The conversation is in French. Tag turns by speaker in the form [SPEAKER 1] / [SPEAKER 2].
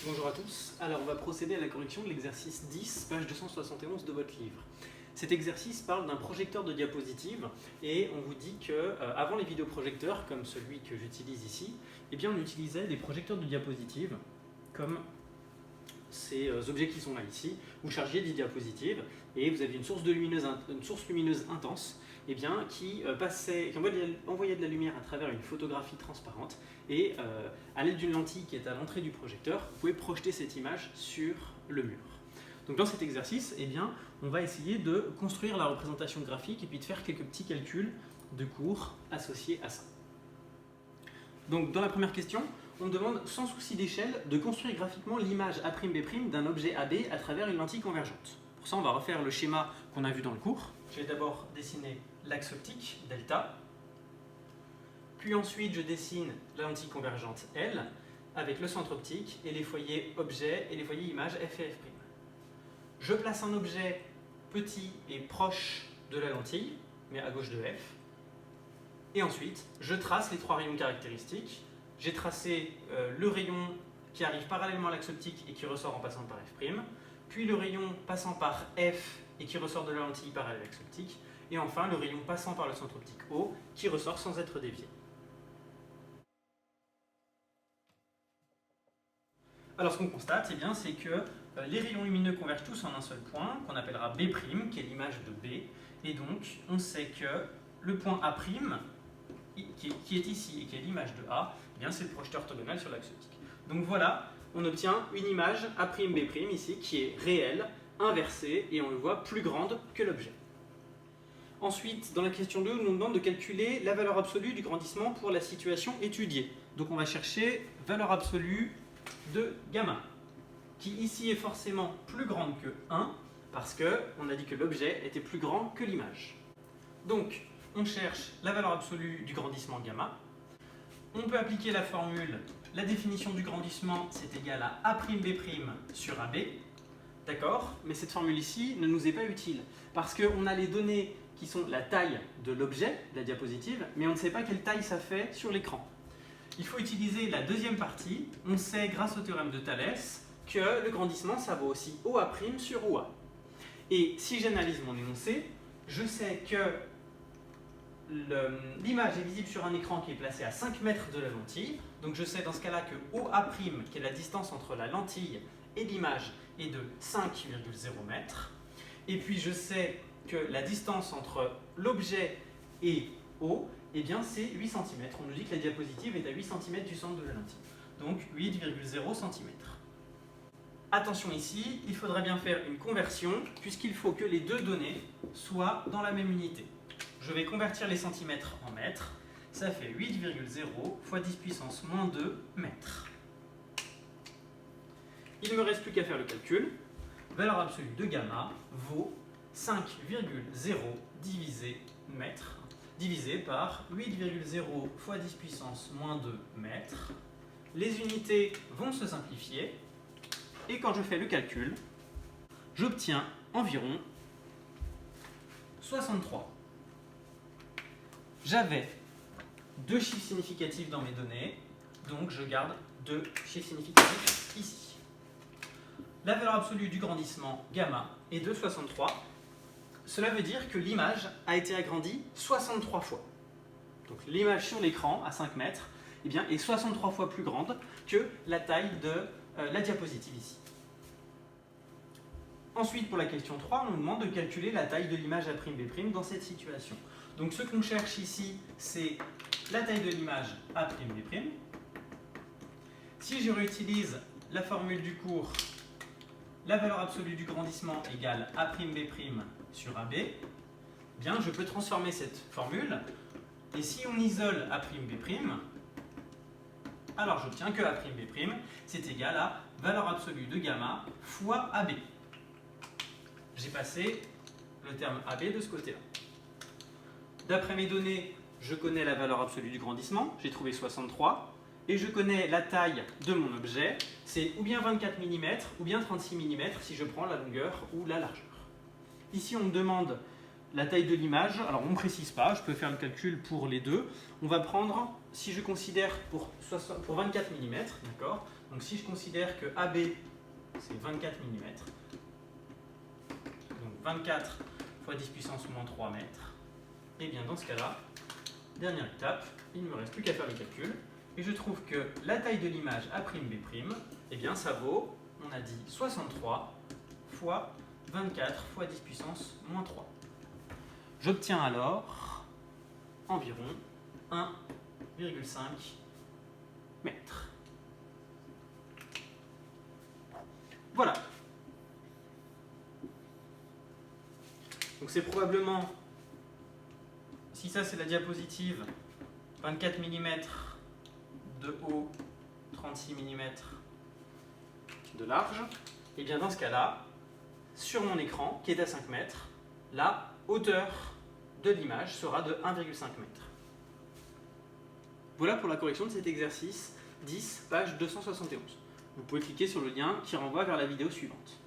[SPEAKER 1] Bonjour à tous. Alors on va procéder à la correction de l'exercice 10, page 271 de votre livre. Cet exercice parle d'un projecteur de diapositives et on vous dit que avant les vidéoprojecteurs, comme celui que j'utilise ici, eh bien on utilisait des projecteurs de diapositives comme ces objets qui sont là ici. Vous chargiez des diapositives et vous aviez une source lumineuse intense qui envoyait de la lumière à travers une photographie transparente et à l'aide d'une lentille qui est à l'entrée du projecteur, vous pouvez projeter cette image sur le mur. Donc dans cet exercice, on va essayer de construire la représentation graphique et puis de faire quelques petits calculs de cours associés à ça. Donc dans la première question, on demande sans souci d'échelle de construire graphiquement l'image A'B' d'un objet AB à travers une lentille convergente. Pour ça, on va refaire le schéma qu'on a vu dans le cours. Je vais d'abord dessiner l'axe optique, delta. Puis ensuite, je dessine la lentille convergente L avec le centre optique et les foyers objet et les foyers image F et F'. Je place un objet petit et proche de la lentille, mais à gauche de F. Et ensuite, je trace les trois rayons caractéristiques. J'ai tracé le rayon qui arrive parallèlement à l'axe optique et qui ressort en passant par F', puis le rayon passant par F et qui ressort de la lentille parallèle à l'axe optique, et enfin le rayon passant par le centre optique O qui ressort sans être dévié. Alors ce qu'on constate, c'est que les rayons lumineux convergent tous en un seul point, qu'on appellera B', qui est l'image de B, et donc on sait que le point A', qui est ici et qui est l'image de A, c'est le projeteur orthogonal sur l'axe optique. Donc voilà, on obtient une image A'B' ici qui est réelle, inversée, et on le voit plus grande que l'objet. Ensuite, dans la question 2, on nous demande de calculer la valeur absolue du grandissement pour la situation étudiée. Donc on va chercher valeur absolue de gamma, qui ici est forcément plus grande que 1, parce qu'on a dit que l'objet était plus grand que l'image. Donc, on cherche la valeur absolue du grandissement gamma. On peut appliquer la formule, la définition du grandissement, c'est égal à A'B' sur AB. D'accord? Mais cette formule ici ne nous est pas utile, parce qu'on a les données qui sont la taille de l'objet, de la diapositive, mais on ne sait pas quelle taille ça fait sur l'écran. Il faut utiliser la deuxième partie. On sait, grâce au théorème de Thalès, que le grandissement, ça vaut aussi OA' sur OA. Et si j'analyse mon énoncé, je sais que l'image est visible sur un écran qui est placé à 5 mètres de la lentille. Donc je sais dans ce cas-là que OA', qui est la distance entre la lentille et l'image, est de 5,0 mètres. Et puis je sais que la distance entre l'objet et O, c'est 8 cm. On nous dit que la diapositive est à 8 cm du centre de la lentille. Donc 8,0 cm. Attention ici, il faudra bien faire une conversion puisqu'il faut que les deux données soient dans la même unité. Je vais convertir les centimètres en mètres. Ça fait 8,0 fois 10 puissance moins 2 mètres. Il ne me reste plus qu'à faire le calcul. Valeur absolue de gamma vaut 5,0 divisé par 8,0 fois 10 puissance moins 2 mètres. Les unités vont se simplifier. Et quand je fais le calcul, j'obtiens environ 63. J'avais deux chiffres significatifs dans mes données, donc je garde deux chiffres significatifs ici. La valeur absolue du grandissement gamma est de 63. Cela veut dire que l'image a été agrandie 63 fois. Donc l'image sur l'écran à 5 mètres est 63 fois plus grande que la taille de la diapositive ici. Ensuite, pour la question 3, on nous demande de calculer la taille de l'image A'B' dans cette situation. Donc ce qu'on cherche ici, c'est la taille de l'image A'B'. Si je réutilise la formule du cours, la valeur absolue du grandissement égale A'B' sur AB, je peux transformer cette formule. Et si on isole A'B', alors j'obtiens que A'B' c'est égal à valeur absolue de gamma fois AB. J'ai passé le terme AB de ce côté-là. D'après mes données, je connais la valeur absolue du grandissement, j'ai trouvé 63, et je connais la taille de mon objet, c'est ou bien 24 mm ou bien 36 mm si je prends la longueur ou la largeur. Ici, on me demande la taille de l'image, alors on ne précise pas, je peux faire le calcul pour les deux. On va prendre si je considère pour 24 mm, d'accord, donc si je considère que AB c'est 24 mm, donc 24 fois 10 puissance moins 3 mètres, et bien dans ce cas-là, dernière étape, il ne me reste plus qu'à faire le calcul, et je trouve que la taille de l'image A'B', eh bien ça vaut, on a dit 63 fois 24 fois 10 puissance moins 3. J'obtiens alors environ 1,5 mètres. Voilà. Donc c'est probablement, si ça c'est la diapositive, 24 mm de haut, 36 mm de large, et bien dans ce cas-là, sur mon écran qui est à 5 mètres, la hauteur de l'image sera de 1,5 mètre. Voilà pour la correction de cet exercice 10, page 271. Vous pouvez cliquer sur le lien qui renvoie vers la vidéo suivante.